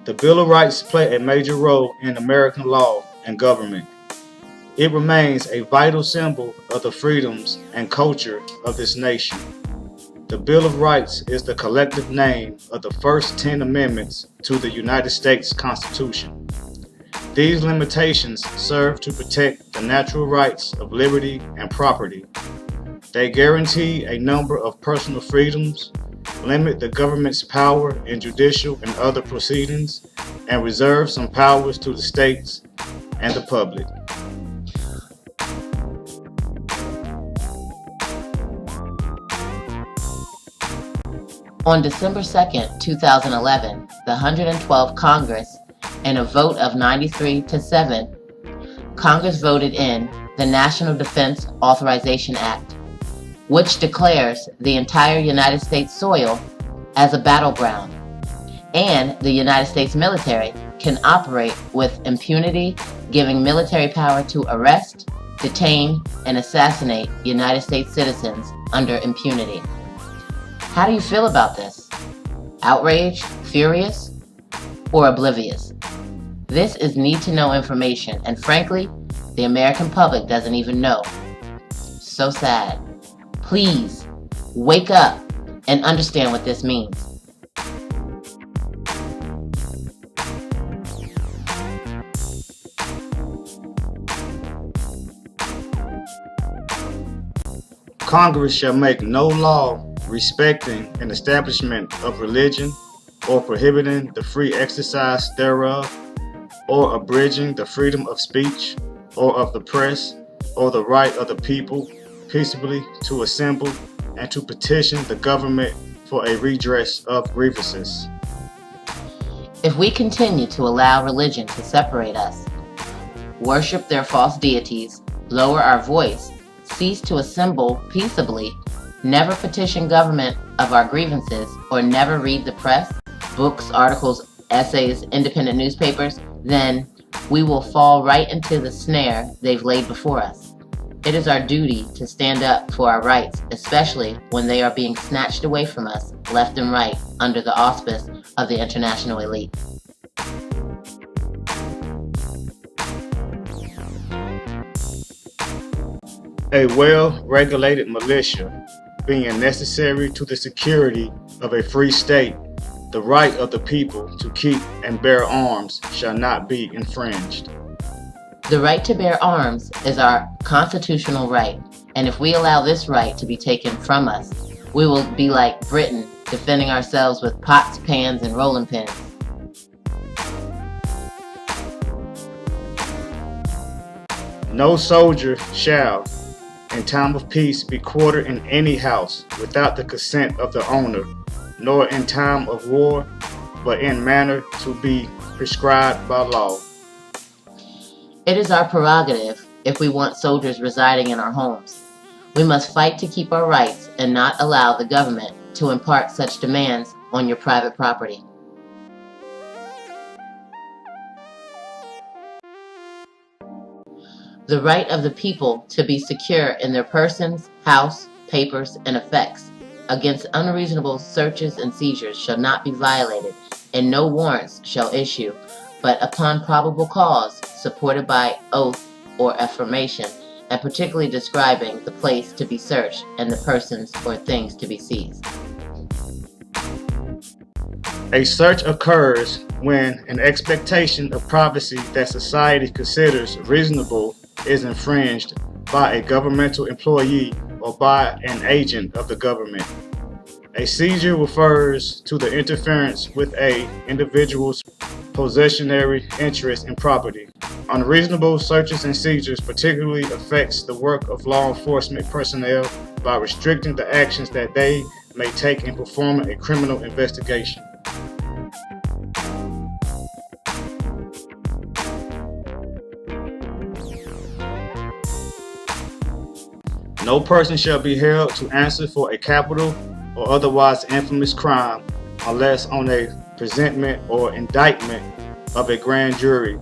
The Bill of Rights play a major role in American law and government. It remains a vital symbol of the freedoms and culture of this nation. The Bill of Rights is the collective name of the first 10 amendments to the United States Constitution. These limitations serve to protect the natural rights of liberty and property. They guarantee a number of personal freedoms, limit the government's power in judicial and other proceedings, and reserve some powers to the states and the public. On December 2nd, 2011, the 112th Congress, in a vote of 93-7, Congress voted in the National Defense Authorization Act, which declares the entire United States soil as a battleground, and the United States military can operate with impunity, giving military power to arrest, detain, and assassinate United States citizens under impunity. How do you feel about this? Outraged, furious, or oblivious? This is need-to-know information, and frankly, the American public doesn't even know. So sad. Please, wake up and understand what this means. Congress shall make no law respecting an establishment of religion, or prohibiting the free exercise thereof, or abridging the freedom of speech, or of the press, or the right of the people peaceably to assemble and to petition the government for a redress of grievances. If we continue to allow religion to separate us, worship their false deities, lower our voice, cease to assemble peaceably, never petition government of our grievances, or never read the press, books, articles, essays, independent newspapers, then we will fall right into the snare they've laid before us. It is our duty to stand up for our rights, especially when they are being snatched away from us left and right under the auspice of the international elite. A well-regulated militia being necessary to the security of a free state, the right of the people to keep and bear arms shall not be infringed. The right to bear arms is our constitutional right, and if we allow this right to be taken from us, we will be like Britain, defending ourselves with pots, pans, and rolling pins. No soldier shall, in time of peace, be quartered in any house without the consent of the owner, nor in time of war, but in manner to be prescribed by law. It is our prerogative if we want soldiers residing in our homes. We must fight to keep our rights and not allow the government to impart such demands on your private property. The right of the people to be secure in their persons, house, papers, and effects against unreasonable searches and seizures shall not be violated, and no warrants shall issue, but upon probable cause, supported by oath or affirmation, and particularly describing the place to be searched and the persons or things to be seized. A search occurs when an expectation of privacy that society considers reasonable is infringed by a governmental employee or by an agent of the government. A seizure refers to the interference with an individual's possessionary interest in property. Unreasonable searches and seizures particularly affects the work of law enforcement personnel by restricting the actions that they may take in performing a criminal investigation. No person shall be held to answer for a capital or otherwise infamous crime unless on a presentment or indictment of a grand jury,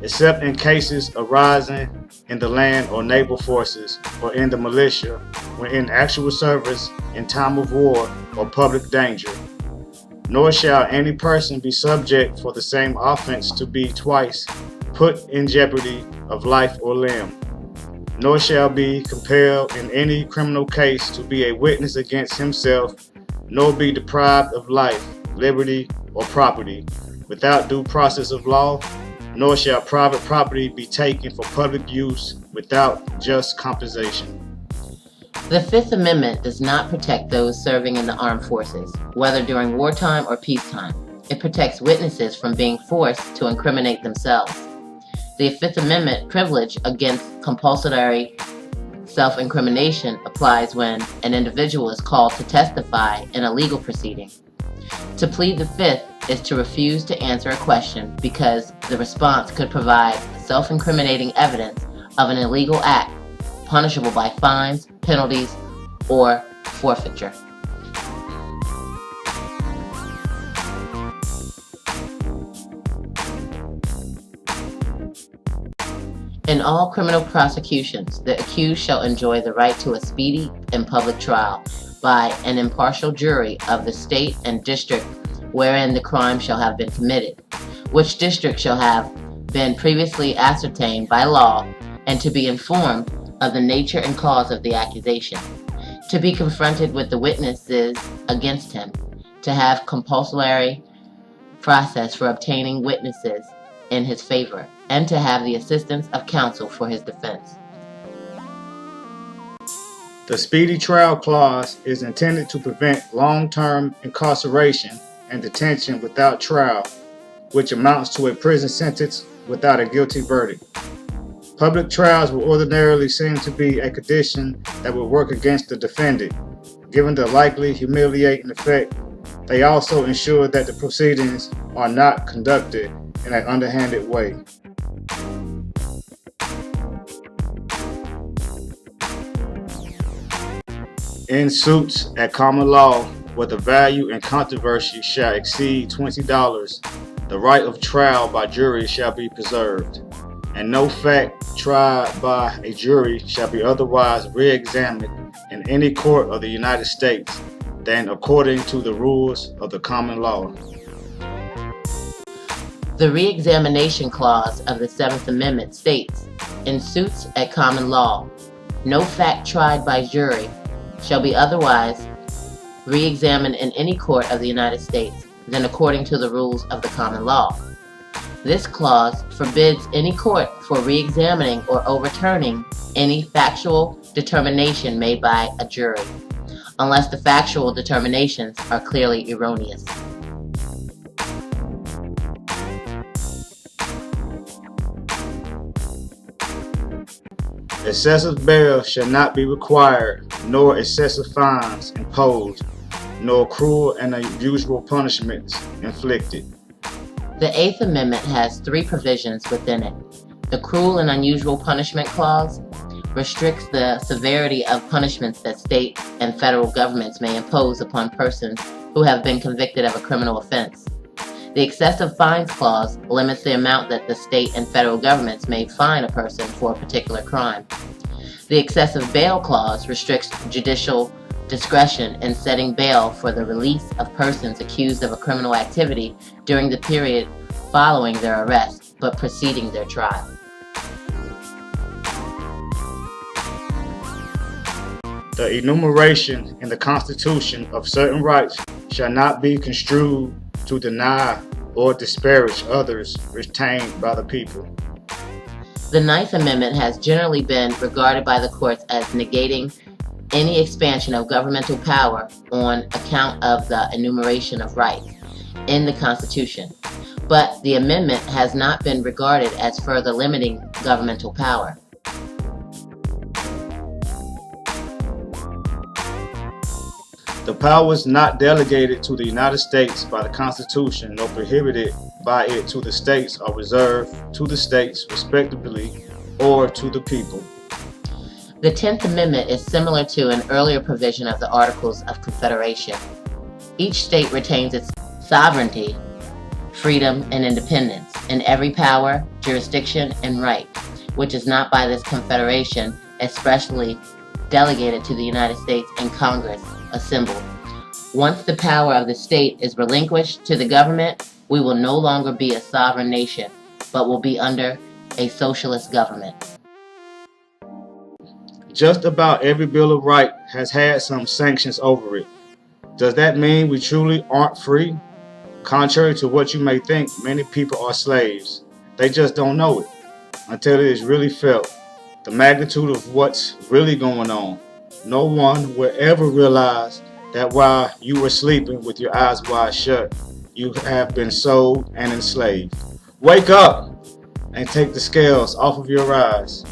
except in cases arising in the land or naval forces or in the militia when in actual service in time of war or public danger. Nor shall any person be subject for the same offense to be twice put in jeopardy of life or limb, nor shall be compelled in any criminal case to be a witness against himself, nor be deprived of life, liberty, or property without due process of law, nor shall private property be taken for public use without just compensation. The Fifth Amendment does not protect those serving in the armed forces, whether during wartime or peacetime. It protects witnesses from being forced to incriminate themselves. The Fifth Amendment privilege against compulsory self-incrimination applies when an individual is called to testify in a legal proceeding. To plead the Fifth is to refuse to answer a question because the response could provide self-incriminating evidence of an illegal act punishable by fines, penalties, or forfeiture. In all criminal prosecutions, the accused shall enjoy the right to a speedy and public trial by an impartial jury of the state and district wherein the crime shall have been committed, which district shall have been previously ascertained by law, and to be informed of the nature and cause of the accusation, to be confronted with the witnesses against him, to have compulsory process for obtaining witnesses in his favor, and to have the assistance of counsel for his defense. The Speedy Trial Clause is intended to prevent long-term incarceration and detention without trial, which amounts to a prison sentence without a guilty verdict. Public trials will ordinarily seem to be a condition that would work against the defendant. Given the likely humiliating effect, they also ensure that the proceedings are not conducted in an underhanded way. In suits at common law, where the value and controversy shall exceed $20, the right of trial by jury shall be preserved, and no fact tried by a jury shall be otherwise re-examined in any court of the United States than according to the rules of the common law. The Re-examination Clause of the Seventh Amendment states, in suits at common law, no fact tried by jury shall be otherwise re-examined in any court of the United States than according to the rules of the common law. This clause forbids any court for re-examining or overturning any factual determination made by a jury, unless the factual determinations are clearly erroneous. Excessive bail shall not be required, nor excessive fines imposed, nor cruel and unusual punishments inflicted. The Eighth Amendment has three provisions within it. The Cruel and Unusual Punishment Clause restricts the severity of punishments that state and federal governments may impose upon persons who have been convicted of a criminal offense. The Excessive Fines Clause limits the amount that the state and federal governments may fine a person for a particular crime. The Excessive Bail Clause restricts judicial discretion in setting bail for the release of persons accused of a criminal activity during the period following their arrest, but preceding their trial. The enumeration in the Constitution of certain rights shall not be construed to deny or disparage others retained by the people. The Ninth Amendment has generally been regarded by the courts as negating any expansion of governmental power on account of the enumeration of rights in the Constitution, but the amendment has not been regarded as further limiting governmental power. The powers not delegated to the United States by the Constitution nor prohibited by it to the states are reserved to the states respectively or to the people. The 10th Amendment is similar to an earlier provision of the Articles of Confederation. Each state retains its sovereignty, freedom, and independence in every power, jurisdiction, and right, which is not by this Confederation expressly delegated to the United States and Congress assembled, Once the power of the state is relinquished to the government, we will no longer be a sovereign nation, but will be under a socialist government. Just about every Bill of Rights has had some sanctions over it. Does that mean we truly aren't free? Contrary to what you may think, many people are slaves. They just don't know it until it is really felt. The magnitude of what's really going on. No one will ever realize that while you were sleeping with your eyes wide shut, you have been sold and enslaved. Wake up and take the scales off of your eyes.